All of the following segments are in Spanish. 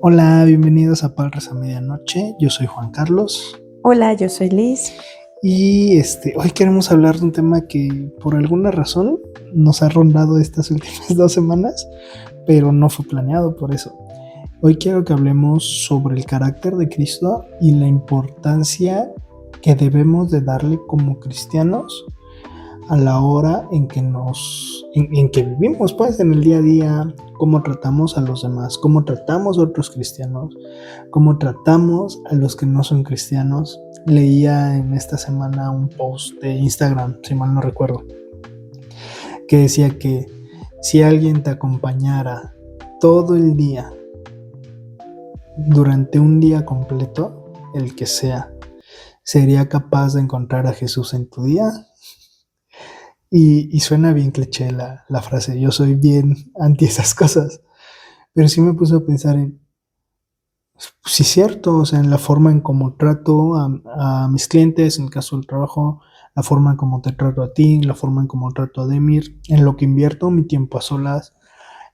Hola, bienvenidos a Palras a Medianoche. Yo soy Juan Carlos Hola, yo soy Liz. y hoy queremos hablar de un tema que por alguna razón nos ha rondado estas últimas 2 semanas, pero no fue planeado por eso. Hoy quiero que hablemos sobre el carácter de Cristo y la importancia que debemos de darle como cristianos a la hora en que vivimos, pues, en el día a día, cómo tratamos a los demás, cómo tratamos a otros cristianos, cómo tratamos a los que no son cristianos. Leía en esta semana un post de Instagram, si mal no recuerdo, que decía que si alguien te acompañara todo el día, durante un día completo, el que sea, sería capaz de encontrar a Jesús en tu día. Y suena bien cliché la frase, yo soy bien anti esas cosas, pero sí me puse a pensar en, sí es cierto, o sea, en la forma en cómo trato a mis clientes, en el caso del trabajo, la forma en cómo te trato a ti, la forma en cómo trato a Demir, en lo que invierto mi tiempo a solas,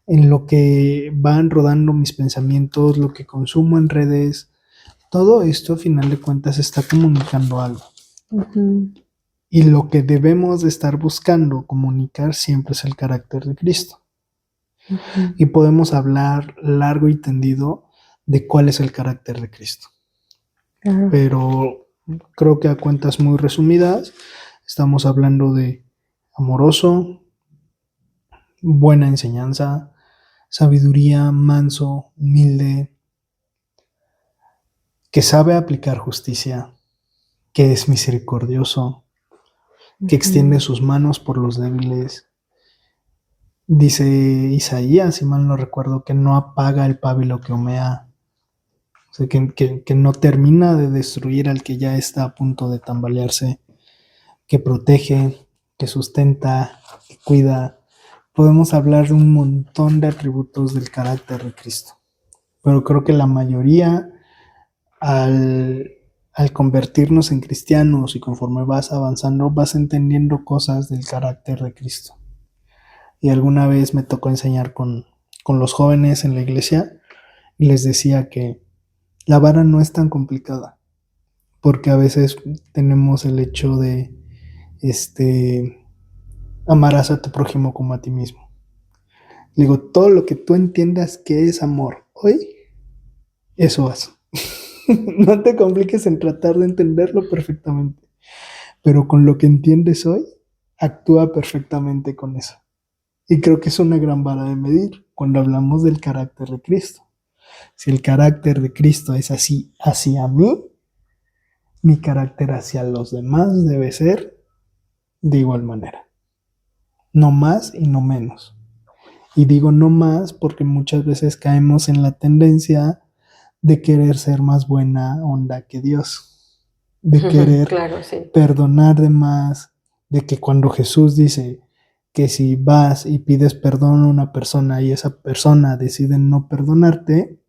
en lo que van rodando mis pensamientos, lo que consumo en redes, todo esto a final de cuentas está comunicando algo. Ujú. Y lo que debemos de estar buscando comunicar siempre es el carácter de Cristo. Ujú. Y podemos hablar largo y tendido de cuál es el carácter de Cristo. Claro. Pero creo que a cuentas muy resumidas estamos hablando de amoroso, buena enseñanza, sabiduría, manso, humilde, que sabe aplicar justicia, que es misericordioso, que extiende Ujú. sus manos por los débiles. Dice Isaías, si mal no recuerdo, que no apaga el pábilo que humea. O sea, que no termina de destruir al que ya está a punto de tambalearse, que protege, que sustenta, que cuida. Podemos hablar de un montón de atributos del carácter de Cristo, pero creo que la mayoría, al, al convertirnos en cristianos y conforme vas avanzando, vas entendiendo cosas del carácter de Cristo. Y alguna vez me tocó enseñar con los jóvenes en la iglesia y les decía que la vara no es tan complicada, porque a veces tenemos el hecho de amarás a tu prójimo como a ti mismo. Digo, todo lo que tú entiendas que es amor hoy, eso haz. No te compliques en tratar de entenderlo perfectamente, pero con lo que entiendes hoy, actúa perfectamente con eso. Y creo que es una gran vara de medir cuando hablamos del carácter de Cristo. Si el carácter de Cristo es así hacia mí, mi carácter hacia los demás debe ser de igual manera. No más y no menos. Y digo no más porque muchas veces caemos en la tendencia de querer ser más buena onda que Dios, de querer Claro, sí. perdonar de más, de que cuando Jesús dice que si vas y pides perdón a una persona y esa persona decide no perdonarte,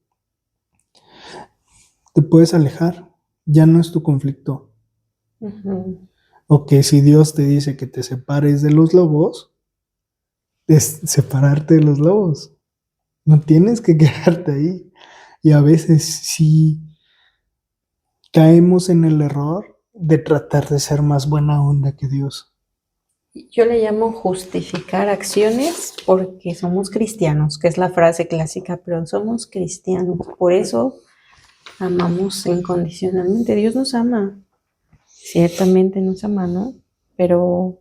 te puedes alejar, ya no es tu conflicto. Ujú. O que si Dios te dice que te separes de los lobos, es separarte de los lobos. No tienes que quedarte ahí. Y a veces sí caemos en el error de tratar de ser más buena onda que Dios. Yo le llamo justificar acciones porque somos cristianos, que es la frase clásica, pero somos cristianos. Por eso amamos incondicionalmente. Dios nos ama, ciertamente nos ama, ¿no? Pero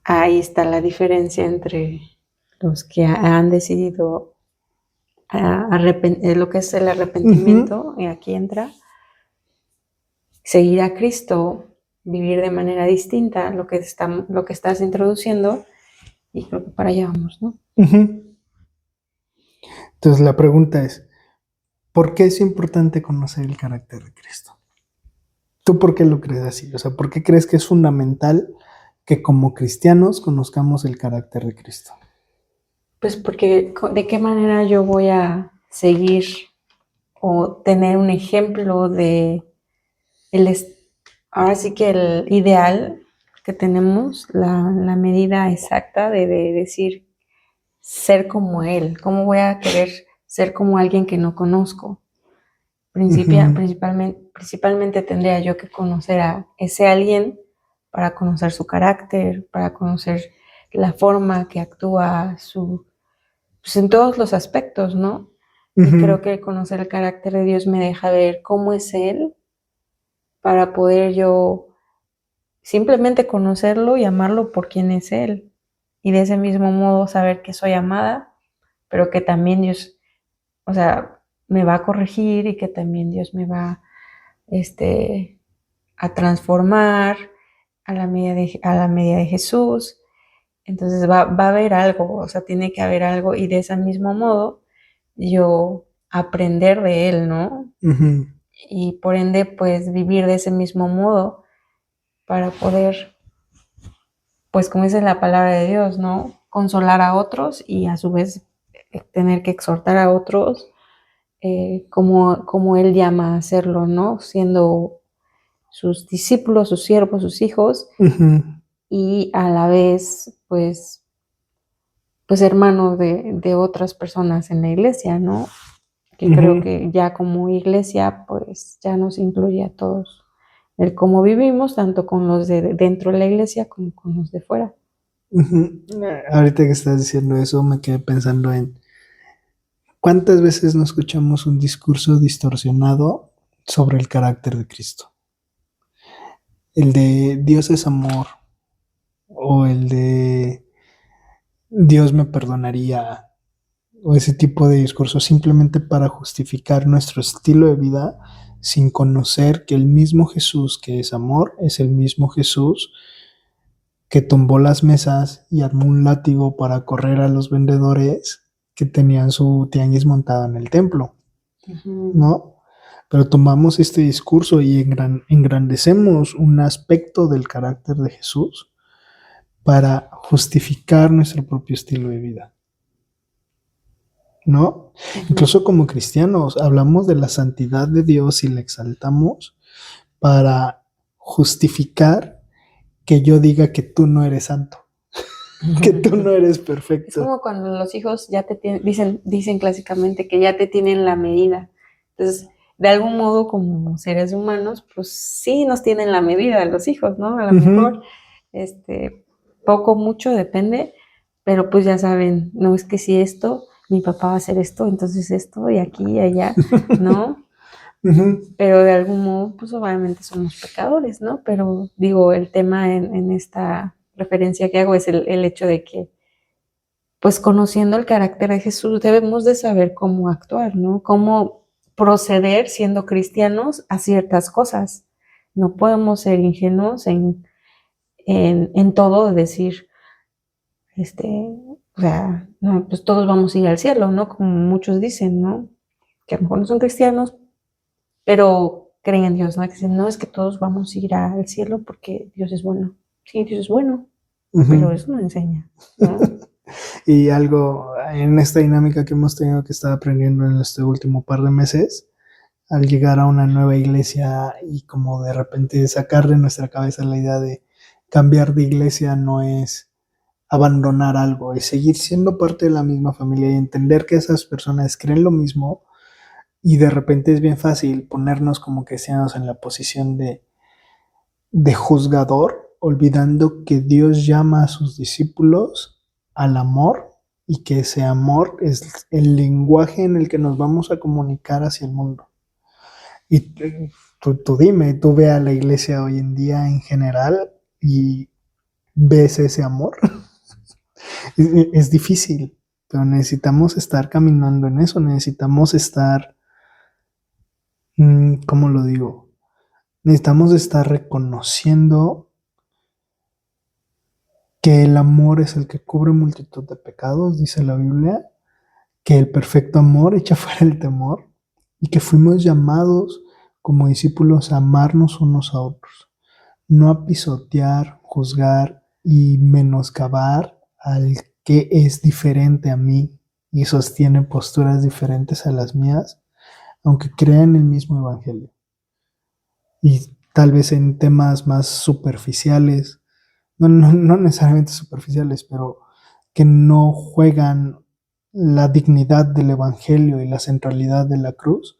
ahí está la diferencia entre los que han decidido lo que es el Ujú. arrepentimiento, y aquí entra, seguir a Cristo, vivir de manera distinta lo que estás introduciendo, y creo que para allá vamos, ¿no? Ujú. Entonces la pregunta es, ¿por qué es importante conocer el carácter de Cristo? ¿Tú por qué lo crees así? O sea, ¿por qué crees que es fundamental que como cristianos conozcamos el carácter de Cristo? Pues porque de qué manera yo voy a seguir o tener un ejemplo de el ahora sí que el ideal que tenemos, la medida exacta de decir ser como él. ¿Cómo voy a querer ser como alguien que no conozco. Ujú. Principalmente tendría yo que conocer a ese alguien para conocer su carácter, para conocer la forma que actúa, pues en todos los aspectos, ¿no? Y creo Ujú. que conocer el carácter de Dios me deja ver cómo es Él para poder yo simplemente conocerlo y amarlo por quien es Él. Y de ese mismo modo saber que soy amada, pero que también Dios, o sea, me va a corregir y que también Dios me va este, a transformar a la medida de Jesús. Entonces va a haber algo, o sea, tiene que haber algo y de ese mismo modo yo aprender de Él, ¿no? Ujú. Y por ende, pues vivir de ese mismo modo para poder, pues como dice la palabra de Dios, ¿no? Consolar a otros y a su vez tener que exhortar a otros como Él llama a hacerlo, ¿no? Siendo sus discípulos, sus siervos, sus hijos Ujú. y a la vez, pues hermanos de otras personas en la iglesia, ¿no? Que creo Ujú. que ya como iglesia, pues ya nos incluye a todos. El cómo vivimos, tanto con los de dentro de la iglesia como con los de fuera. Ujú. Ahorita que estás diciendo eso, me quedé pensando en cuántas veces no escuchamos un discurso distorsionado sobre el carácter de Cristo. El de Dios es amor o el de Dios me perdonaría o ese tipo de discursos simplemente para justificar nuestro estilo de vida sin conocer que el mismo Jesús que es amor es el mismo Jesús que tumbó las mesas y armó un látigo para correr a los vendedores que tenían su tianguis montado en el templo, Ujú. ¿no? Pero tomamos este discurso y engrandecemos un aspecto del carácter de Jesús para justificar nuestro propio estilo de vida, ¿no? Ujú. Incluso como cristianos hablamos de la santidad de Dios y la exaltamos para justificar que yo diga que tú no eres santo, que tú no eres Es perfecto. como cuando los hijos ya dicen clásicamente que ya te tienen la medida. Entonces, de algún modo, como seres humanos, pues sí nos tienen la medida los hijos, ¿no? A lo mejor, Ujú. poco, mucho, depende, pero pues ya saben, no es que si esto, mi papá va a hacer esto, entonces esto, y aquí y allá, ¿no? Ujú. Pero de algún modo, pues obviamente somos pecadores, ¿no? Pero digo, el tema en esta referencia que hago es el hecho de que pues conociendo el carácter de Jesús debemos de saber cómo actuar, ¿no? Cómo proceder siendo cristianos a ciertas cosas. No podemos ser ingenuos en todo, de decir, o sea, no, pues todos vamos a ir al cielo, ¿no? Como muchos dicen, ¿no? Que a lo mejor no son cristianos, pero creen en Dios, ¿no? Que dicen, no, es que todos vamos a ir al cielo porque Dios es bueno. Sí, Dios es bueno, pero Ujú. eso no enseña, ¿no? Y algo en esta dinámica que hemos tenido que estar aprendiendo en este último par de meses, al llegar a una nueva iglesia y como de repente sacar de nuestra cabeza la idea de cambiar de iglesia no es abandonar algo, es seguir siendo parte de la misma familia y entender que esas personas creen lo mismo y de repente es bien fácil ponernos como cristianos en la posición de juzgador, olvidando que Dios llama a sus discípulos al amor y que ese amor es el lenguaje en el que nos vamos a comunicar hacia el mundo. Y tú dime, tú ve a la iglesia hoy en día en general y ves ese amor. Es difícil, pero necesitamos estar caminando en eso, necesitamos estar, ¿cómo lo digo? Necesitamos estar reconociendo que el amor es el que cubre multitud de pecados, dice la Biblia, que el perfecto amor echa fuera el temor y que fuimos llamados como discípulos a amarnos unos a otros, no a pisotear, juzgar y menoscabar al que es diferente a mí y sostiene posturas diferentes a las mías, aunque crean el mismo evangelio. Y tal vez en temas más superficiales, no necesariamente superficiales, pero que no juegan la dignidad del Evangelio y la centralidad de la cruz,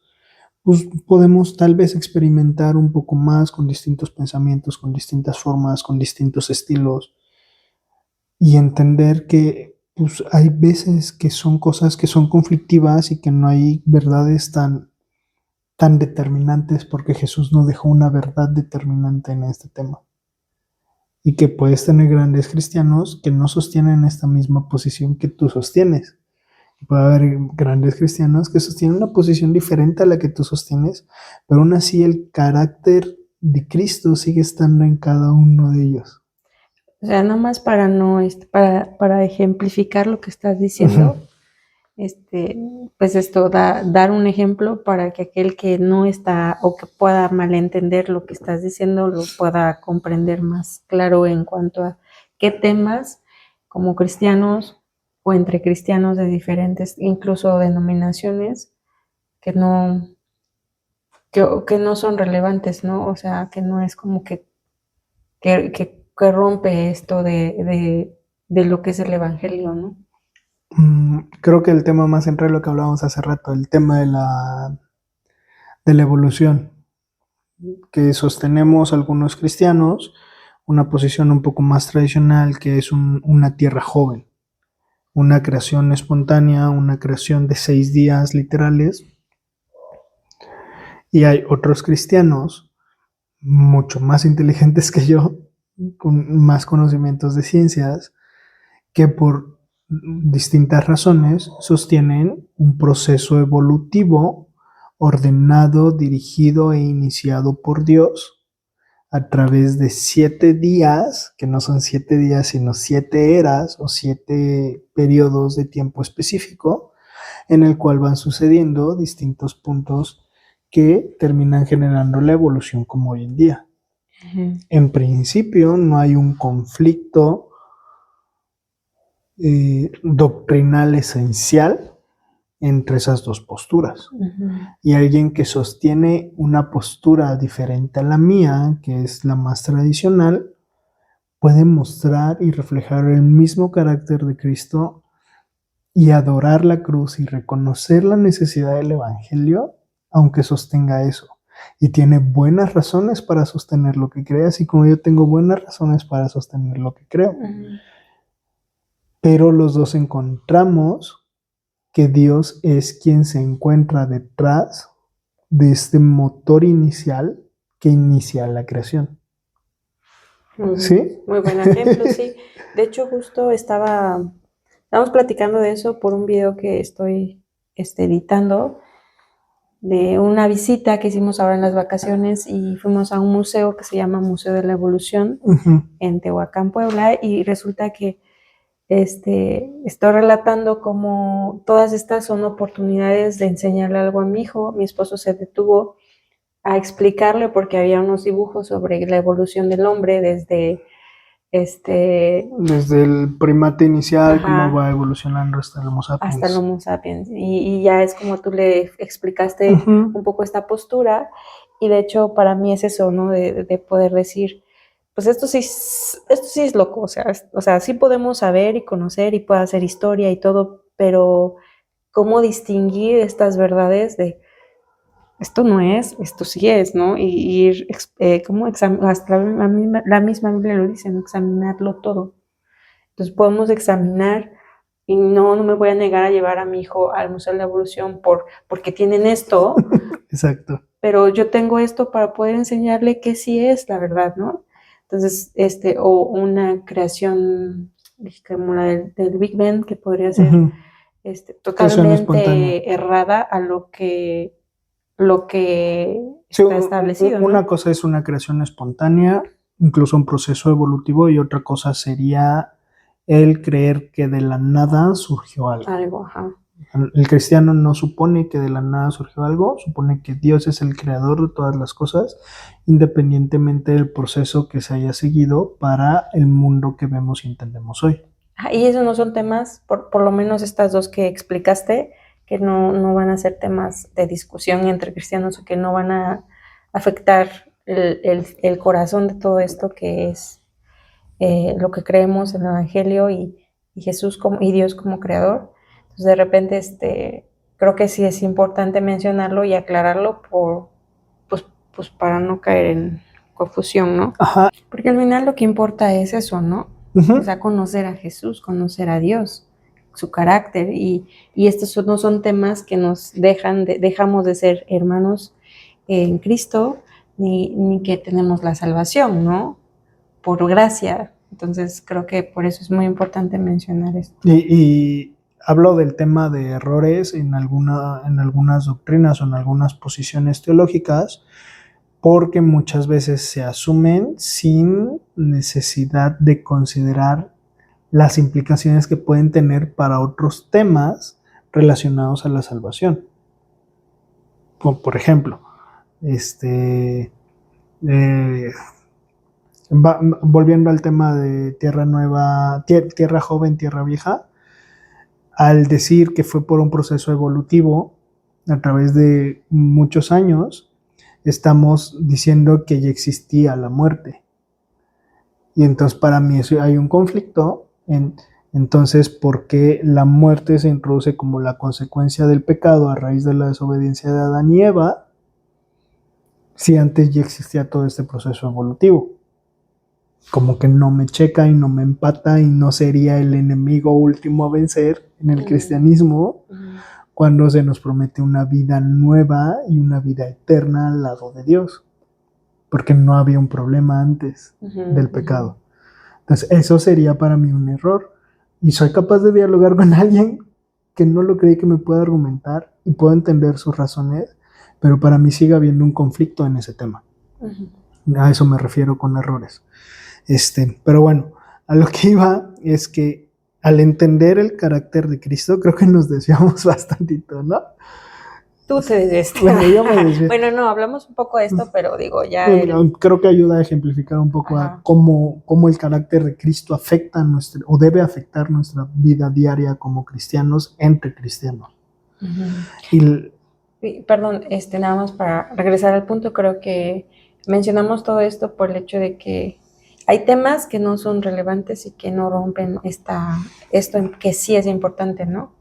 pues podemos tal vez experimentar un poco más con distintos pensamientos, con distintas formas, con distintos estilos y entender que pues, hay veces que son cosas que son conflictivas y que no hay verdades tan determinantes porque Jesús no dejó una verdad determinante en este tema. Y que puedes tener grandes cristianos que no sostienen esta misma posición que tú sostienes. Puede haber grandes cristianos que sostienen una posición diferente a la que tú sostienes, pero aún así el carácter de Cristo sigue estando en cada uno de ellos. O sea, nada más para no, para ejemplificar lo que estás diciendo, pues esto, dar un ejemplo para que aquel que no está o que pueda malentender lo que estás diciendo lo pueda comprender más claro en cuanto a qué temas como cristianos o entre cristianos de diferentes, incluso denominaciones, que no, que no son relevantes, ¿no? O sea, que no es como que rompe esto de lo que es el Evangelio, ¿no? Creo que el tema más central, lo que hablábamos hace rato, el tema de la evolución, que sostenemos algunos cristianos, una posición un poco más tradicional, que es una tierra joven, una creación espontánea, una creación de 6 días literales, y hay otros cristianos mucho más inteligentes que yo, con más conocimientos de ciencias, que por distintas razones sostienen un proceso evolutivo ordenado, dirigido e iniciado por Dios a través de 7 días, que no son 7 días, sino 7 eras o 7 periodos de tiempo específico, en el cual van sucediendo distintos puntos que terminan generando la evolución como hoy en día. En principio no hay un conflicto doctrinal esencial entre esas dos posturas. Y alguien que sostiene una postura diferente a la mía, que es la más tradicional, puede mostrar y reflejar el mismo carácter de Cristo y adorar la cruz y reconocer la necesidad del Evangelio, aunque sostenga eso. Y tiene buenas razones para sostener lo que cree, así como yo tengo buenas razones para sostener lo que creo. Pero los dos encontramos que Dios es quien se encuentra detrás de este motor inicial que inicia la creación. ¿Sí? Muy buen ejemplo, sí. De hecho, justo estábamos platicando de eso por un video que estoy editando, de una visita que hicimos ahora en las vacaciones y fuimos a un museo que se llama Museo de la Evolución en Tehuacán, Puebla, y resulta que estoy relatando cómo todas estas son oportunidades de enseñarle algo a mi hijo. Mi esposo se detuvo a explicarle porque había unos dibujos sobre la evolución del hombre desde el primate inicial, cómo va evolucionando hasta el Homo sapiens. Hasta el Homo sapiens. Y ya es como tú le explicaste un poco esta postura. Y de hecho, para mí es eso, ¿no? De poder decir, pues esto sí es loco. O sea, sí podemos saber y conocer y puede hacer historia y todo, pero ¿cómo distinguir estas verdades de esto no es, esto sí es, ¿no? Y ir, hasta la misma Biblia lo dice, ¿no? Examinarlo todo. Entonces podemos examinar y no me voy a negar a llevar a mi hijo al Museo de la Evolución porque tienen esto. Exacto. Pero yo tengo esto para poder enseñarle que sí es la verdad, ¿no? Entonces, o una creación como la del Big Bang, que podría ser totalmente errada a lo que está establecido, ¿no? Una cosa es una creación espontánea, incluso un proceso evolutivo, y otra cosa sería el creer que de la nada surgió algo. El cristiano no supone que de la nada surgió algo, supone que Dios es el creador de todas las cosas, independientemente del proceso que se haya seguido para el mundo que vemos y entendemos hoy. Y esos no son temas, por lo menos estas dos que explicaste, que no van a ser temas de discusión entre cristianos o que no van a afectar el corazón de todo esto que es lo que creemos en el Evangelio y Jesús y Dios como creador. Pues de repente, creo que sí es importante mencionarlo y aclararlo pues para no caer en confusión, ¿no? Ajá. Porque al final lo que importa es eso, ¿no? Uh-huh. O sea, conocer a Jesús, conocer a Dios, su carácter, y estos no son temas que nos dejamos de ser hermanos en Cristo, ni que tenemos la salvación, ¿no? Por gracia. Entonces creo que por eso es muy importante mencionar esto. Y hablo del tema de errores en algunas doctrinas o en algunas posiciones teológicas, porque muchas veces se asumen sin necesidad de considerar las implicaciones que pueden tener para otros temas relacionados a la salvación. Por ejemplo, volviendo al tema de tierra nueva, tierra joven, tierra vieja, al decir que fue por un proceso evolutivo a través de muchos años, estamos diciendo que ya existía la muerte. Y entonces para mí hay un conflicto entonces, ¿por qué la muerte se introduce como la consecuencia del pecado a raíz de la desobediencia de Adán y Eva, si antes ya existía todo este proceso evolutivo? Como que no me checa y no me empata y no sería el enemigo último a vencer en el cristianismo cuando se nos promete una vida nueva y una vida eterna al lado de Dios, porque no había un problema antes del pecado. Entonces eso sería para mí un error, y soy capaz de dialogar con alguien que no lo cree, que me pueda argumentar y puedo entender sus razones, pero para mí sigue habiendo un conflicto en ese tema. A eso me refiero con errores. Pero bueno, a lo que iba es que al entender el carácter de Cristo, creo que nos desviamos bastantito, ¿no? Tú te desviaste. Bueno, yo me desvié. Bueno, no, hablamos un poco de esto, pero digo, ya... Creo que ayuda a ejemplificar un poco a cómo el carácter de Cristo afecta o debe afectar nuestra vida diaria como cristianos, entre cristianos. Perdón, nada más para regresar al punto, creo que mencionamos todo esto por el hecho de que hay temas que no son relevantes y que no rompen esto que sí es importante, ¿no?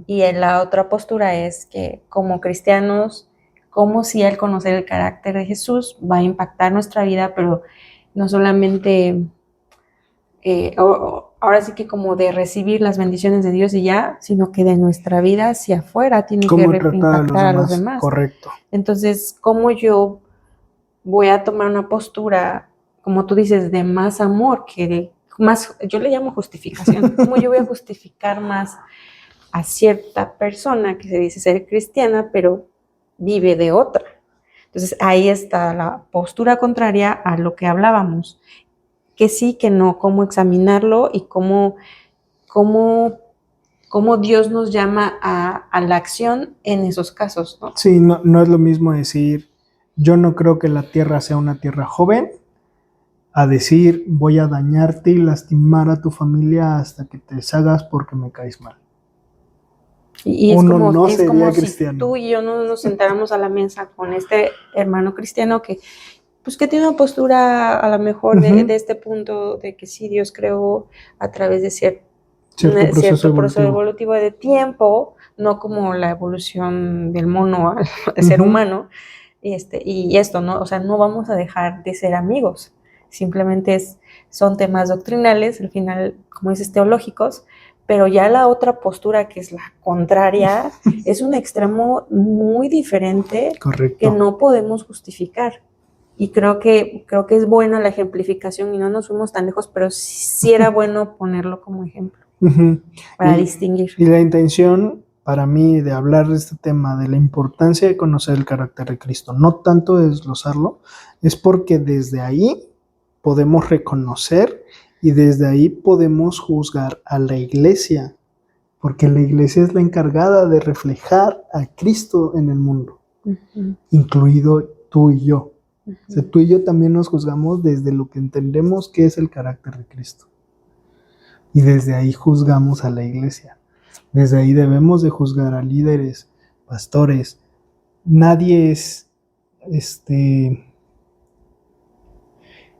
Y la otra postura es que como cristianos, como si el conocer el carácter de Jesús va a impactar nuestra vida, pero no solamente, ahora sí que como de recibir las bendiciones de Dios y ya, sino que de nuestra vida hacia afuera tiene que impactar a los demás. Correcto. Entonces, ¿cómo yo voy a tomar una postura, como tú dices, de más amor, yo le llamo justificación? ¿Cómo yo voy a justificar más a cierta persona que se dice ser cristiana, pero vive de otra? Entonces ahí está la postura contraria a lo que hablábamos, que sí, que no, cómo examinarlo y cómo Dios nos llama a la acción en esos casos, ¿no? Sí, no es lo mismo decir, yo no creo que la tierra sea una tierra joven, a decir, voy a dañarte y lastimar a tu familia hasta que te deshagas porque me caes mal. Y es como si tú y yo no nos sentáramos a la mesa con este hermano cristiano que tiene una postura a lo mejor de este punto de que sí, Dios creó a través de cierto proceso evolutivo de tiempo, no como la evolución del mono al ser humano, y esto, ¿no? O sea, no vamos a dejar de ser amigos, simplemente son temas doctrinales, al final, como dices, teológicos, pero ya la otra postura, que es la contraria, es un extremo muy diferente. Correcto. Que no podemos justificar. Y creo que es buena la ejemplificación y no nos fuimos tan lejos, pero sí era bueno ponerlo como ejemplo para distinguir. Y la intención para mí de hablar de este tema, de la importancia de conocer el carácter de Cristo, no tanto de desglosarlo, es porque desde ahí podemos reconocer y desde ahí podemos juzgar a la iglesia, porque la iglesia es la encargada de reflejar a Cristo en el mundo, incluido tú y yo. O sea, tú y yo también nos juzgamos desde lo que entendemos que es el carácter de Cristo. Y desde ahí juzgamos a la iglesia. Desde ahí debemos de juzgar a líderes, pastores. Nadie es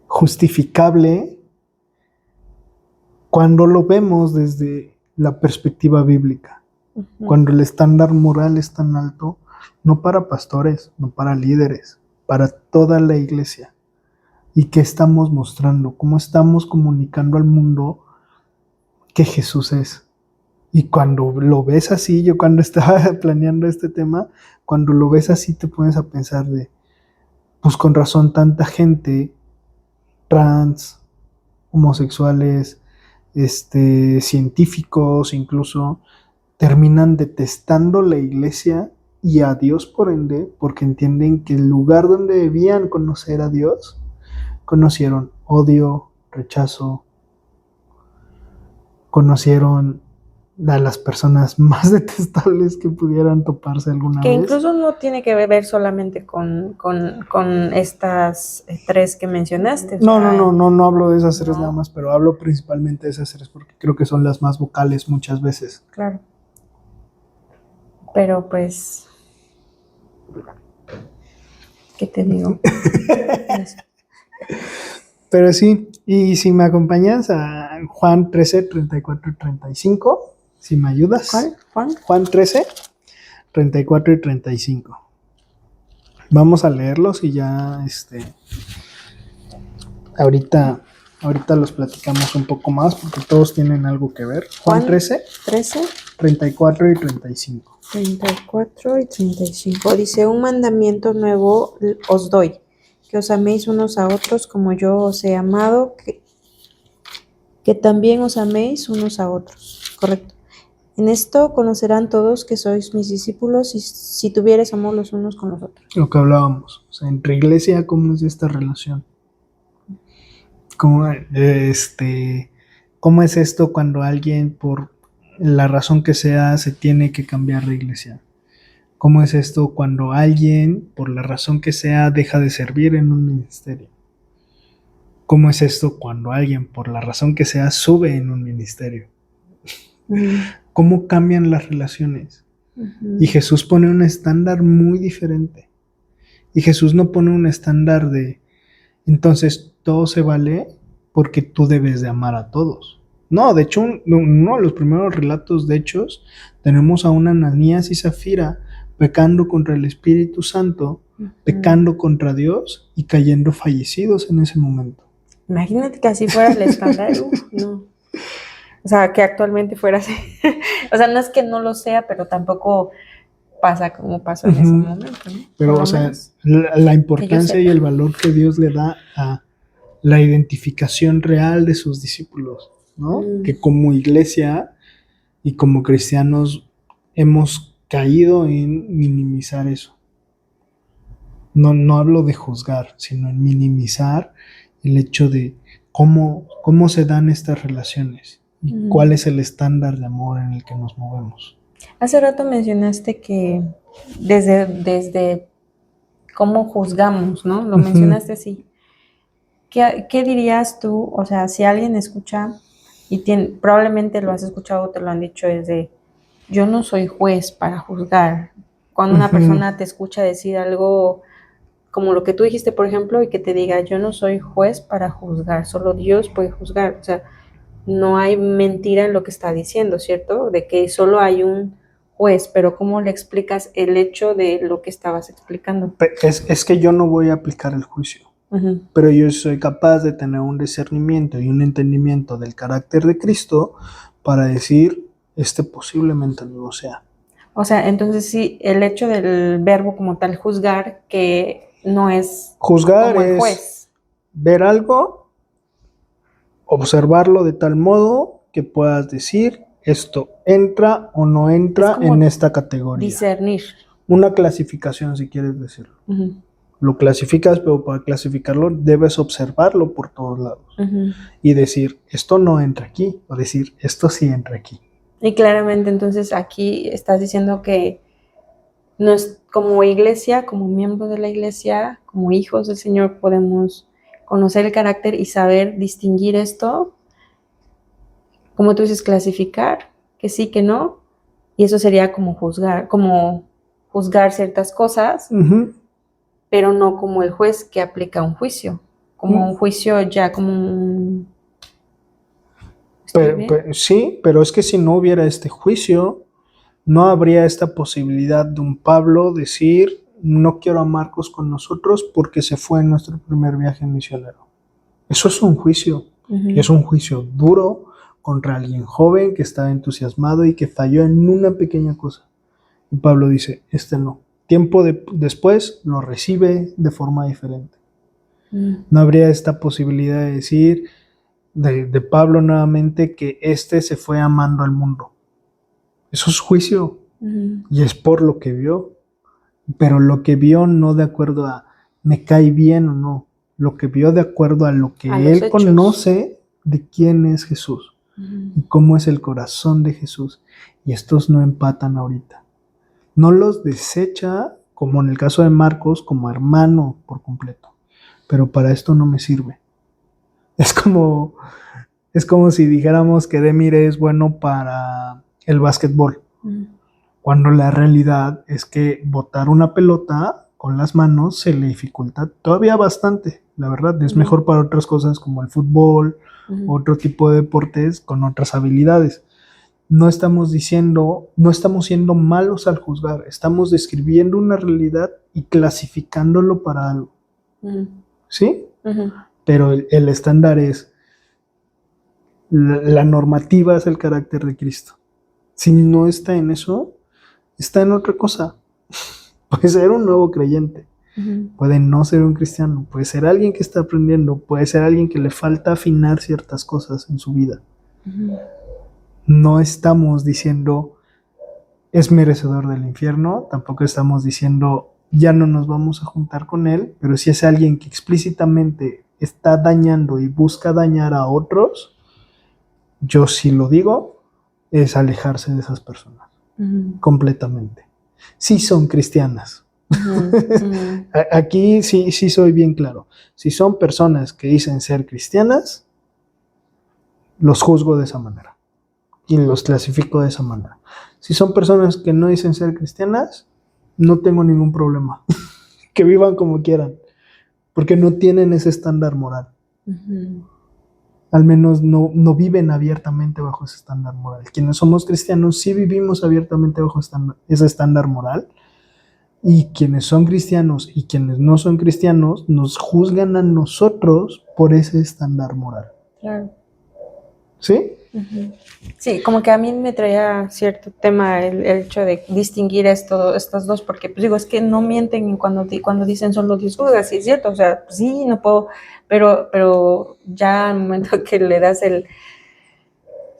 justificable cuando lo vemos desde la perspectiva bíblica. Ujú. Cuando el estándar moral es tan alto, no para pastores, no para líderes, para toda la iglesia. ¿Y qué estamos mostrando? ¿Cómo estamos comunicando al mundo que Jesús es? Y cuando lo ves así, yo cuando estaba planeando este tema, cuando lo ves así te pones a pensar de, pues con razón tanta gente, trans, homosexuales, científicos incluso, terminan detestando la iglesia y a Dios por ende, porque entienden que el lugar donde debían conocer a Dios, conocieron odio, rechazo, conocieron a las personas más detestables que pudieran toparse alguna Que vez. incluso no tiene que ver solamente con estas tres que mencionaste. O sea, No hablo de esas tres no. nada más, pero hablo principalmente de esas tres porque creo que son las más vocales muchas veces. Claro. Pero pues, ¿qué te digo? Pero sí, y si me acompañas a Juan 13, 34 y 35, si me ayudas. ¿Cuál, Juan? Juan 13, 34 y 35. Vamos a leerlos y ya ahorita los platicamos un poco más porque todos tienen algo que ver. Juan 13, 34 y 35. 34 y 35. Dice, un mandamiento nuevo os doy, que os améis unos a otros como yo os he amado, que también os améis unos a otros. Correcto. En esto conocerán todos que sois mis discípulos si tuviereis amor los unos con los otros. Lo que hablábamos, o sea, entre iglesia, ¿cómo es esta relación? ¿Cómo es esto cuando alguien, por la razón que sea, se tiene que cambiar de iglesia? ¿Cómo es esto cuando alguien, por la razón que sea, deja de servir en un ministerio? ¿Cómo es esto cuando alguien, por la razón que sea, sube en un ministerio? ¿Cómo cambian las relaciones? Y Jesús pone un estándar muy diferente. Y Jesús no pone un estándar de, entonces todo se vale porque tú debes de amar a todos. No, de hecho, uno de los primeros relatos de Hechos, tenemos a una Ananías y Zafira pecando contra el Espíritu Santo, pecando contra Dios y cayendo fallecidos en ese momento. Imagínate que así fuera el estándar. No. O sea, que actualmente fuera así. O sea, no es que no lo sea, pero tampoco pasa como pasó en ese momento, ¿no? Pero, o sea, la importancia y el valor que Dios le da a la identificación real de sus discípulos, ¿no? Que como iglesia y como cristianos hemos caído en minimizar eso. No hablo de juzgar, sino en minimizar el hecho de cómo se dan estas relaciones y cuál es el estándar de amor en el que nos movemos. Hace rato mencionaste que desde cómo juzgamos, ¿no? Lo mencionaste así. ¿Qué dirías tú? O sea, si alguien escucha y probablemente lo has escuchado o te lo han dicho, es de, yo no soy juez para juzgar. Cuando una persona te escucha decir algo como lo que tú dijiste, por ejemplo, y que te diga, yo no soy juez para juzgar, solo Dios puede juzgar. O sea, no hay mentira en lo que está diciendo, ¿cierto? De que solo hay un juez, pero ¿cómo le explicas el hecho de lo que estabas explicando? Es que yo no voy a aplicar el juicio, pero yo soy capaz de tener un discernimiento y un entendimiento del carácter de Cristo para decir, posiblemente no lo sea. O sea, entonces sí, el hecho del verbo como tal, juzgar, que no es juzgar como el juez. Es ver algo, observarlo de tal modo que puedas decir, esto entra o no entra en esta categoría. Discernir. Una clasificación, si quieres decirlo. Lo clasificas, pero para clasificarlo debes observarlo por todos lados. Y decir, esto no entra aquí, o decir, esto sí entra aquí. Y claramente entonces aquí estás diciendo que no es como iglesia, como miembros de la iglesia, como hijos del Señor, podemos conocer el carácter y saber distinguir esto, como tú dices, clasificar, que sí, que no, y eso sería como juzgar ciertas cosas, pero no como el juez que aplica un juicio, como un juicio ya como un... sí, pero es que si no hubiera este juicio, no habría esta posibilidad de un Pablo decir, no quiero a Marcos con nosotros porque se fue en nuestro primer viaje misionero. Eso es un juicio, y es un juicio duro contra alguien joven que estaba entusiasmado y que falló en una pequeña cosa. Y Pablo dice, no. Tiempo después lo recibe de forma diferente. No habría esta posibilidad de decir de Pablo nuevamente que se fue amando al mundo. Eso es juicio y es por lo que vio, pero lo que vio no de acuerdo a me cae bien o no, lo que vio de acuerdo a lo que él hechos. Conoce de quién es Jesús y cómo es el corazón de Jesús, y estos no empatan ahorita. No los desecha, como en el caso de Marcos, como hermano por completo, pero para esto no me sirve. Es como si dijéramos que Demir es bueno para el básquetbol, cuando la realidad es que botar una pelota con las manos se le dificulta todavía bastante. La verdad, es mejor para otras cosas como el fútbol, otro tipo de deportes con otras habilidades. No estamos siendo malos al juzgar, estamos describiendo una realidad y clasificándolo para algo. ¿Sí? Pero el estándar es, la normativa es el carácter de Cristo. Si no está en eso, está en otra cosa. Puede ser un nuevo creyente, puede no ser un cristiano, puede ser alguien que está aprendiendo, puede ser alguien que le falta afinar ciertas cosas en su vida. No estamos diciendo es merecedor del infierno, tampoco estamos diciendo ya no nos vamos a juntar con él, pero si es alguien que explícitamente está dañando y busca dañar a otros, yo sí lo digo, es alejarse de esas personas, completamente. Sí son cristianas. Aquí sí soy bien claro. Si son personas que dicen ser cristianas, los juzgo de esa manera y los clasifico de esa manera. Si son personas que no dicen ser cristianas, no tengo ningún problema. Que vivan como quieran, porque no tienen ese estándar moral. Al menos no viven abiertamente bajo ese estándar moral. Quienes somos cristianos sí vivimos abiertamente bajo ese estándar moral, y quienes son cristianos y quienes no son cristianos nos juzgan a nosotros por ese estándar moral. Claro. ¿Sí? Sí, como que a mí me traía cierto tema el hecho de distinguir estas dos, porque pues digo, es que no mienten cuando dicen solo Dios juzga, sí es cierto, o sea, sí, no puedo, pero ya al momento que le das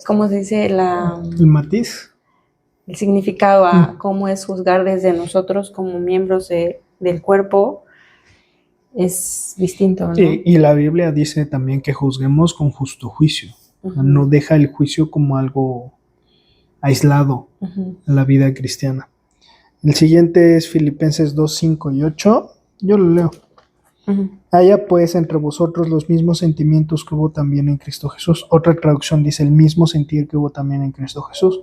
¿cómo se dice? El matiz. El significado a cómo es juzgar desde nosotros como miembros del cuerpo, es distinto, ¿no? Y la Biblia dice también que juzguemos con justo juicio. No deja el juicio como algo aislado en la vida cristiana. El siguiente es Filipenses 2, 5 y 8. Yo lo leo. Haya pues entre vosotros los mismos sentimientos que hubo también en Cristo Jesús. Otra traducción dice el mismo sentir que hubo también en Cristo Jesús,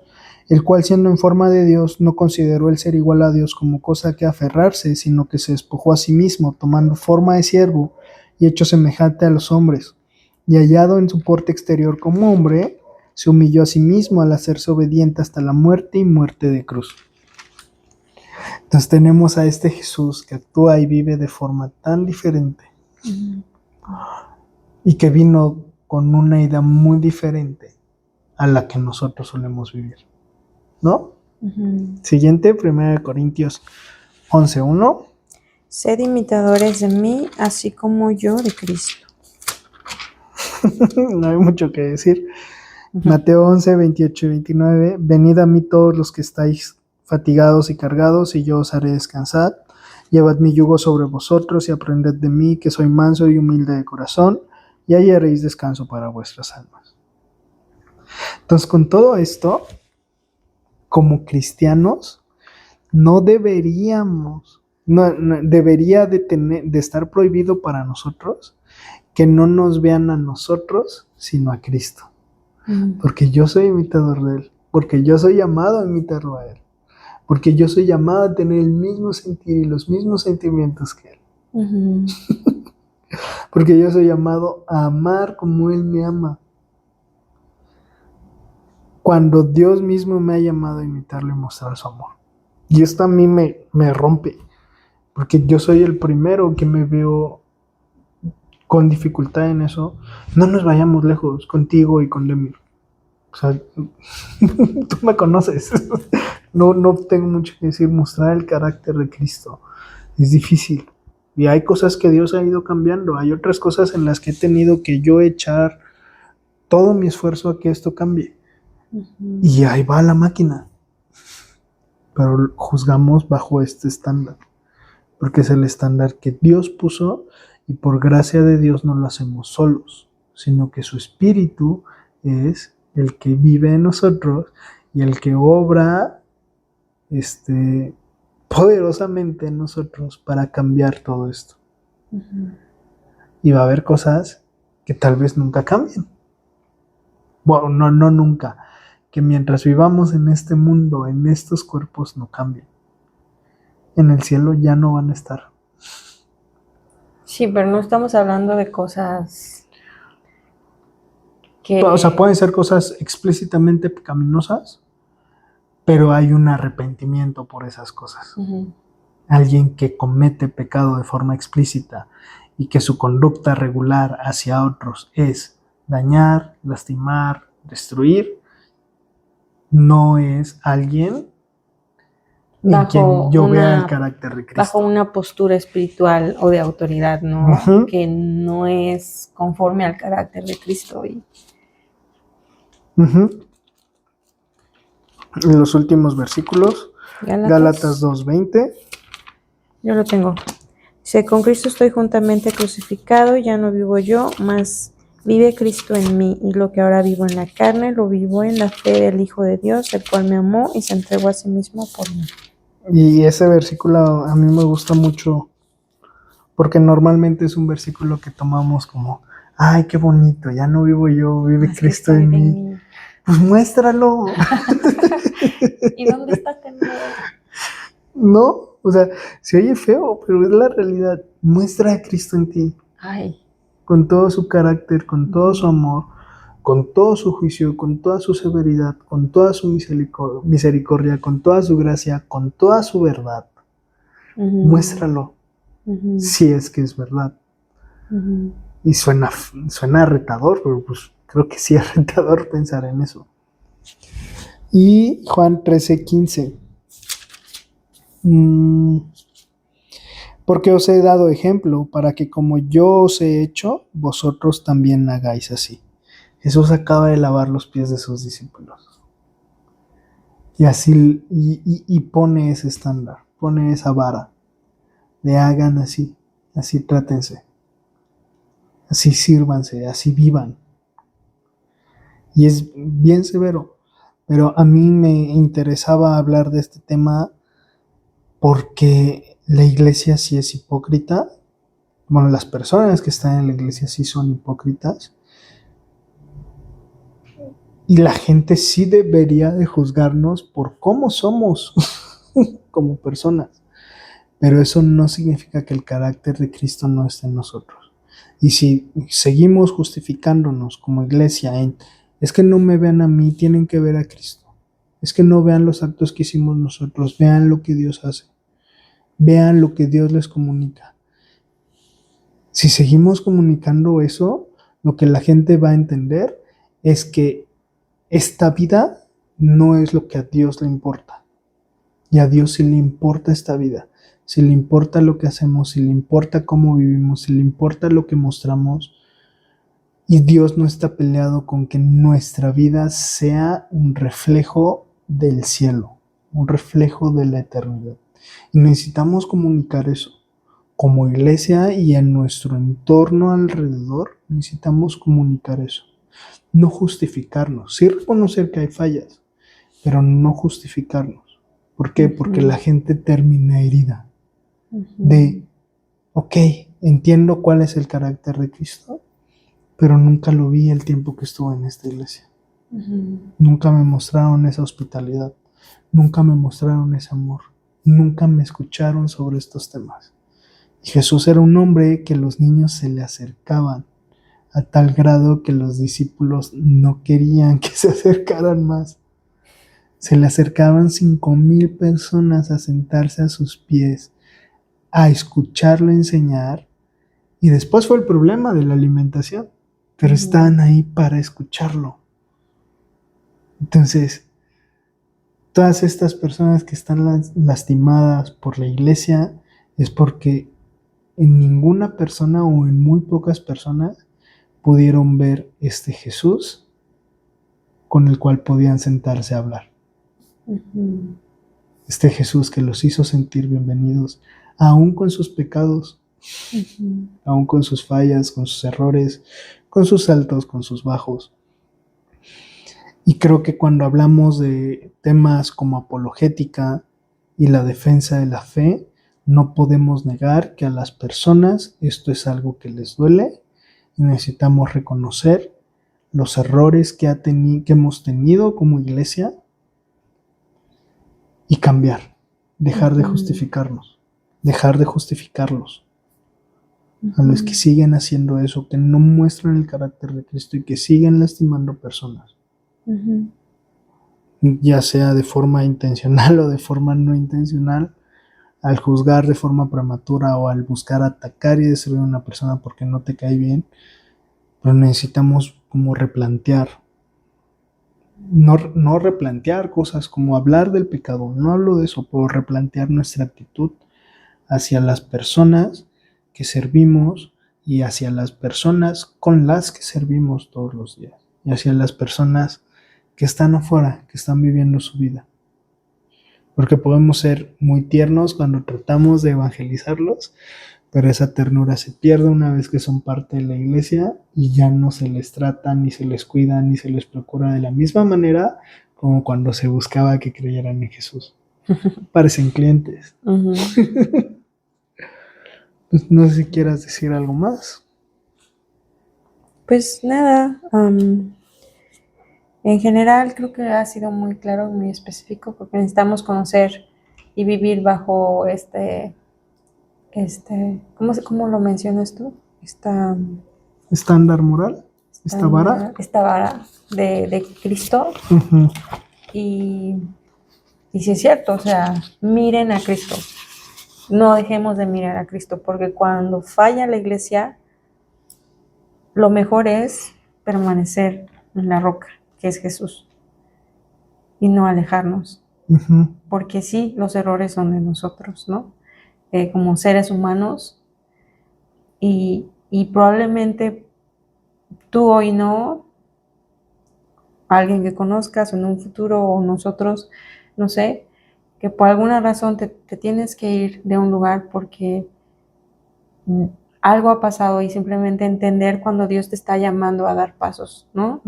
el cual siendo en forma de Dios no consideró el ser igual a Dios como cosa que aferrarse, sino que se despojó a sí mismo, tomando forma de siervo y hecho semejante a los hombres, y hallado en su porte exterior como hombre, se humilló a sí mismo al hacerse obediente hasta la muerte y muerte de cruz. Entonces tenemos a este Jesús que actúa y vive de forma tan diferente y que vino con una idea muy diferente a la que nosotros solemos vivir, ¿no? Siguiente, 1 Corintios 11:1. Sed imitadores de mí, así como yo de Cristo. No hay mucho que decir. Mateo 11, 28 y 29. Venid a mí todos los que estáis fatigados y cargados, y yo os haré descansar. Llevad mi yugo sobre vosotros y aprended de mí, que soy manso y humilde de corazón, y hallaréis descanso para vuestras almas. Entonces, con todo esto, como cristianos, no deberíamos, debería de estar prohibido para nosotros que no nos vean a nosotros, sino a Cristo. Porque yo soy imitador de Él, porque yo soy llamado a imitarlo a Él, porque yo soy llamado a tener el mismo sentir y los mismos sentimientos que Él. Porque yo soy llamado a amar como Él me ama. cuando Dios mismo me ha llamado a imitarlo y mostrar su amor. Y esto a mí me rompe, porque yo soy el primero que me veo con dificultad en eso. No nos vayamos lejos contigo y con Lemir. O sea, tú me conoces. No tengo mucho que decir. Mostrar el carácter de Cristo es difícil. Y hay cosas que Dios ha ido cambiando. Hay otras cosas en las que he tenido que yo echar todo mi esfuerzo a que esto cambie. Ujú. Y ahí va la máquina. Pero juzgamos bajo este estándar. Porque es el estándar que Dios puso y por gracia de Dios no lo hacemos solos, sino que su Espíritu es el que vive en nosotros y el que obra poderosamente en nosotros para cambiar todo esto. Ujú. Y va a haber cosas que tal vez nunca cambien. Bueno, no nunca. Que mientras vivamos en este mundo, en estos cuerpos, no cambien. En el cielo ya no van a estar. Sí, pero no estamos hablando de cosas que... O sea, pueden ser cosas explícitamente pecaminosas, pero hay un arrepentimiento por esas cosas. Ujú. Alguien que comete pecado de forma explícita y que su conducta regular hacia otros es dañar, lastimar, destruir, no es alguien en quien yo vea el carácter de Cristo. Bajo una postura espiritual o de autoridad, ¿no? Ujú. Que no es conforme al carácter de Cristo. Ujú. En los últimos versículos, Gálatas 2:20. Yo lo tengo. Dice, con Cristo estoy juntamente crucificado, ya no vivo yo, mas vive Cristo en mí, y lo que ahora vivo en la carne, lo vivo en la fe del Hijo de Dios, el cual me amó y se entregó a sí mismo por mí. Y ese versículo a mí me gusta mucho porque normalmente es un versículo que tomamos como, ay, qué bonito, ya no vivo yo, vive Mas Cristo en mí. Pues muéstralo. ¿Y dónde está temor? No, o sea, se oye feo, pero es la realidad. Muestra a Cristo en ti, Ay, con todo su carácter, con todo su amor, con todo su juicio, con toda su severidad, con toda su misericordia, con toda su gracia, con toda su verdad. Muéstralo, si es que es verdad. Y suena retador, pero pues creo que sí es retador pensar en eso. Y Juan 13:15. Porque os he dado ejemplo para que como yo os he hecho, vosotros también hagáis así. Jesús acaba de lavar los pies de sus discípulos. Y así, y pone ese estándar, pone esa vara. Le hagan así trátense. Así sírvanse, así vivan. Y es bien severo. Pero a mí me interesaba hablar de este tema porque la iglesia sí es hipócrita. Bueno, las personas que están en la iglesia sí son hipócritas. Y la gente sí debería de juzgarnos por cómo somos como personas. Pero eso no significa que el carácter de Cristo no esté en nosotros. Y si seguimos justificándonos como iglesia en, es que no me vean a mí, tienen que ver a Cristo. Es que no vean los actos que hicimos nosotros, vean lo que Dios hace. Vean lo que Dios les comunica. Si seguimos comunicando eso, lo que la gente va a entender es que esta vida no es lo que a Dios le importa. Y a Dios sí le importa esta vida. Si le importa lo que hacemos, si le importa cómo vivimos, si le importa lo que mostramos. Y Dios no está peleado con que nuestra vida sea un reflejo del cielo, un reflejo de la eternidad. Y necesitamos comunicar eso. Como iglesia y en nuestro entorno alrededor, necesitamos comunicar eso. No justificarnos, sí reconocer que hay fallas, pero no justificarnos. ¿Por qué? Porque la gente termina herida. De, ok, entiendo cuál es el carácter de Cristo, pero nunca lo vi el tiempo que estuve en esta iglesia. Nunca me mostraron esa hospitalidad, nunca me mostraron ese amor, nunca me escucharon sobre estos temas. Y Jesús era un hombre que los niños se le acercaban a tal grado que los discípulos no querían que se acercaran más. Se le acercaban 5,000 personas a sentarse a sus pies, a escucharlo enseñar, y después fue el problema de la alimentación, pero estaban ahí para escucharlo. Entonces, todas estas personas que están lastimadas por la iglesia es porque en ninguna persona o en muy pocas personas pudieron ver este Jesús con el cual podían sentarse a hablar. Este Jesús que los hizo sentir bienvenidos, aún con sus pecados, aún con sus fallas, con sus errores, con sus altos, con sus bajos. Y creo que cuando hablamos de temas como apologética y la defensa de la fe, no podemos negar que a las personas esto es algo que les duele y necesitamos reconocer los errores que hemos tenido como iglesia y cambiar, dejar de justificarnos, dejar de justificarlos. A los que siguen haciendo eso, que no muestran el carácter de Cristo y que siguen lastimando personas. Ya sea de forma intencional o de forma no intencional, al juzgar de forma prematura o al buscar atacar y destruir a una persona porque no te cae bien, pero necesitamos como replantear. No replantear cosas como hablar del pecado, no hablo de eso, pero replantear nuestra actitud hacia las personas que servimos y hacia las personas con las que servimos todos los días y hacia las personas que están afuera, que están viviendo su vida. Porque podemos ser muy tiernos cuando tratamos de evangelizarlos, pero esa ternura se pierde una vez que son parte de la iglesia y ya no se les trata, ni se les cuida, ni se les procura de la misma manera como cuando se buscaba que creyeran en Jesús. Parecen clientes. No sé si quieras decir algo más. Pues nada, en general creo que ha sido muy claro, muy específico, porque necesitamos conocer y vivir bajo ¿cómo lo mencionas tú? Estándar moral, esta vara. Esta vara de Cristo. Y sí es cierto, o sea, miren a Cristo. No dejemos de mirar a Cristo, porque cuando falla la iglesia, lo mejor es permanecer en la roca, que es Jesús, y no alejarnos. Porque sí, los errores son de nosotros, ¿no? Como seres humanos, y probablemente tú hoy no, alguien que conozcas en un futuro, o nosotros, no sé, que por alguna razón te tienes que ir de un lugar porque algo ha pasado, y simplemente entender cuando Dios te está llamando a dar pasos, ¿no?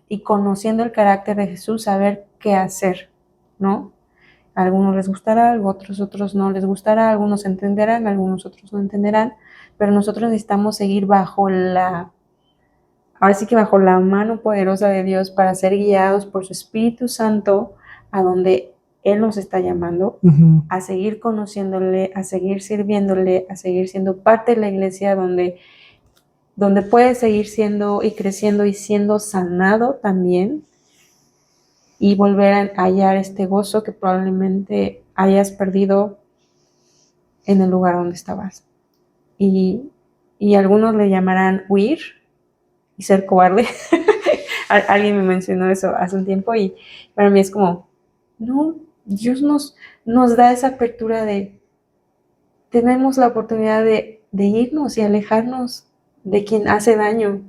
Y conociendo el carácter de Jesús, saber qué hacer, ¿no? A algunos les gustará, a otros no les gustará, algunos entenderán, algunos otros no entenderán, pero nosotros necesitamos seguir ahora sí que bajo la mano poderosa de Dios, para ser guiados por su Espíritu Santo a donde Él nos está llamando, a seguir conociéndole, a seguir sirviéndole, a seguir siendo parte de la iglesia donde puedes seguir siendo y creciendo y siendo sanado también, y volver a hallar este gozo que probablemente hayas perdido en el lugar donde estabas. Y algunos le llamarán huir y ser cobarde. Alguien me mencionó eso hace un tiempo, y para mí es como, no, Dios nos da esa apertura tenemos la oportunidad de irnos y alejarnos de quien hace daño,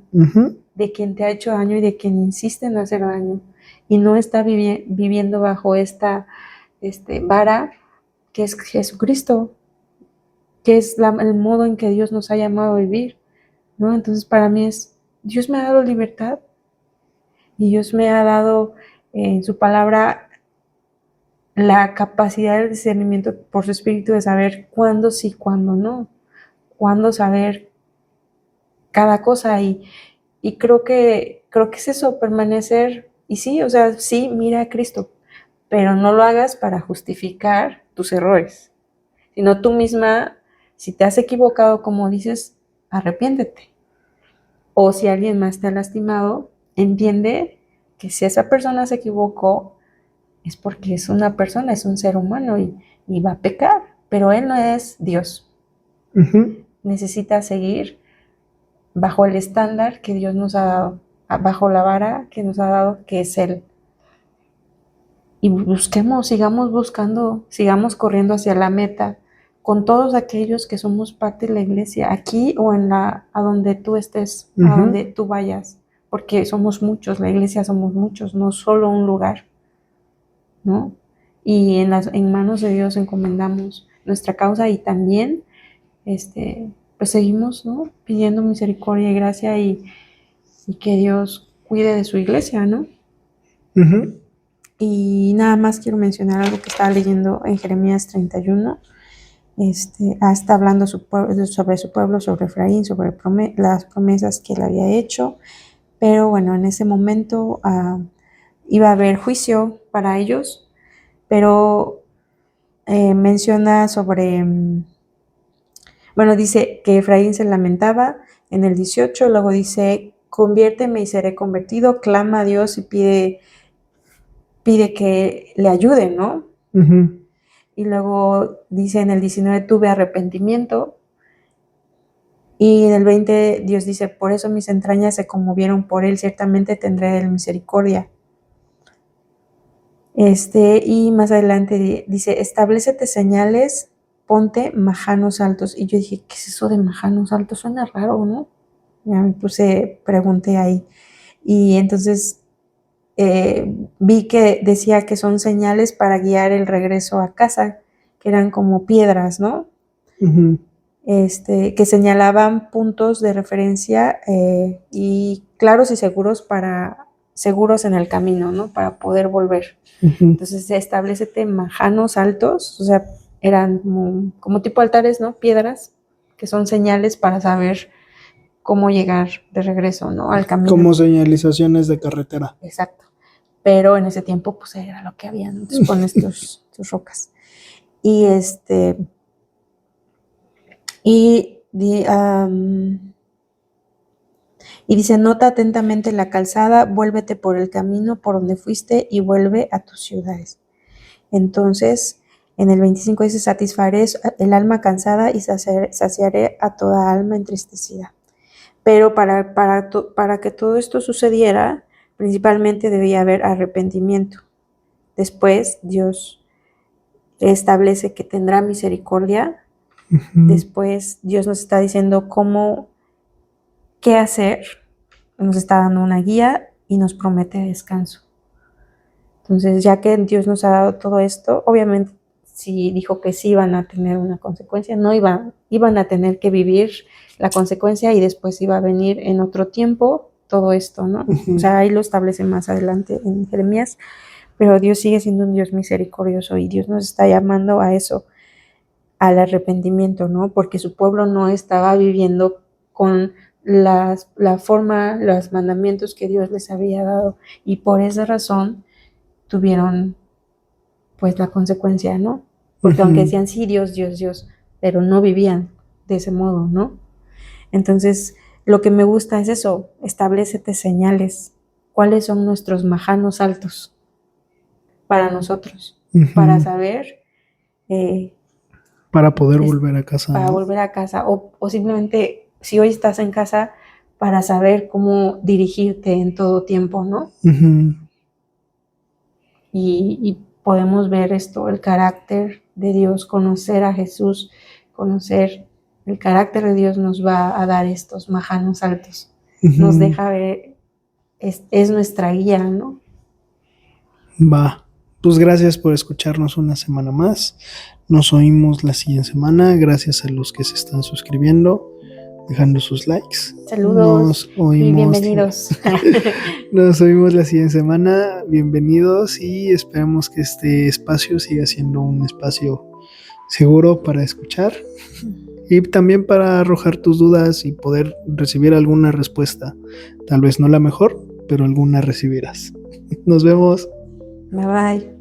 de quien te ha hecho daño y de quien insiste en hacer daño, y no está viviendo bajo esta vara que es Jesucristo, que es el modo en que Dios nos ha llamado a vivir, ¿no? Entonces para mí Dios me ha dado libertad, y Dios me ha dado en su palabra la capacidad de discernimiento por su Espíritu de saber cuándo sí, cuándo no, cuándo saber cada cosa, y creo que es eso, permanecer. Y sí, o sea, sí, mira a Cristo, pero no lo hagas para justificar tus errores, sino tú misma, si te has equivocado, como dices, arrepiéntete. o si alguien más te ha lastimado, entiende que si esa persona se equivocó, es porque es una persona, es un ser humano y va a pecar, pero él no es Dios. Necesita seguir bajo el estándar que Dios nos ha dado, bajo la vara que nos ha dado, que es Él. Y busquemos, sigamos buscando, sigamos corriendo hacia la meta con todos aquellos que somos parte de la iglesia, aquí o a donde tú estés, a donde tú vayas, porque somos muchos, la iglesia somos muchos, no solo un lugar, ¿no? Y en manos de Dios encomendamos nuestra causa y también pues seguimos, ¿no?, pidiendo misericordia y gracia y que Dios cuide de su iglesia, ¿no? Y nada más quiero mencionar algo que estaba leyendo en Jeremías 31. Está hablando sobre su pueblo, sobre Efraín, sobre las promesas que él había hecho, pero bueno, en ese momento iba a haber juicio para ellos, pero menciona sobre, bueno, dice que Efraín se lamentaba en el 18, luego dice, conviérteme y seré convertido, clama a Dios y pide que le ayude, ¿no? Y luego dice en el 19, tuve arrepentimiento. Y en el 20 Dios dice, por eso mis entrañas se conmovieron por él, ciertamente tendré de él misericordia. Y más adelante dice, establécete señales, ponte majanos altos. Y yo dije, ¿qué es eso de majanos altos? Suena raro, ¿no? Ya me pregunté ahí. Y entonces vi que decía que son señales para guiar el regreso a casa, que eran como piedras, ¿no? Que señalaban puntos de referencia y claros y seguros en el camino, ¿no? Para poder volver. Entonces, establécete majanos altos, o sea, eran como tipo altares, ¿no? Piedras, que son señales para saber cómo llegar de regreso, ¿no? Al camino. Como señalizaciones de carretera. Exacto. Pero en ese tiempo, pues era lo que había, ¿no? Entonces, con tus rocas. Y y dice, nota atentamente la calzada, vuélvete por el camino por donde fuiste y vuelve a tus ciudades. Entonces, en el 25 dice, satisfaré el alma cansada y saciaré a toda alma entristecida. Pero para que todo esto sucediera, principalmente debía haber arrepentimiento. Después, Dios establece que tendrá misericordia. Después, Dios nos está diciendo qué hacer, nos está dando una guía y nos promete descanso. Entonces, ya que Dios nos ha dado todo esto, obviamente, si dijo que sí iban a tener una consecuencia, no iban a tener que vivir la consecuencia y después iba a venir en otro tiempo todo esto, ¿no? O sea, ahí lo establece más adelante en Jeremías, pero Dios sigue siendo un Dios misericordioso y Dios nos está llamando a eso, al arrepentimiento, ¿no? Porque su pueblo no estaba viviendo con la forma, los mandamientos que Dios les había dado y por esa razón tuvieron pues la consecuencia, ¿no? Porque aunque decían sí, Dios, Dios, Dios, pero no vivían de ese modo, ¿no? Entonces, lo que me gusta es eso, establécete señales, cuáles son nuestros majanos altos para nosotros, para saber para poder volver a casa. Para volver a casa o simplemente si hoy estás en casa para saber cómo dirigirte en todo tiempo, ¿no? Y podemos ver esto, el carácter de Dios, conocer a Jesús, conocer el carácter de Dios nos va a dar estos majanos altos. Nos deja ver, es nuestra guía, ¿no? Va. Pues gracias por escucharnos una semana más. Nos oímos la siguiente semana. Gracias a los que se están suscribiendo, dejando sus likes. Saludos y bienvenidos. Nos oímos la siguiente semana. Bienvenidos y esperemos que este espacio siga siendo un espacio seguro para escuchar y también para arrojar tus dudas y poder recibir alguna respuesta. Tal vez no la mejor, pero alguna recibirás. Nos vemos. Bye bye.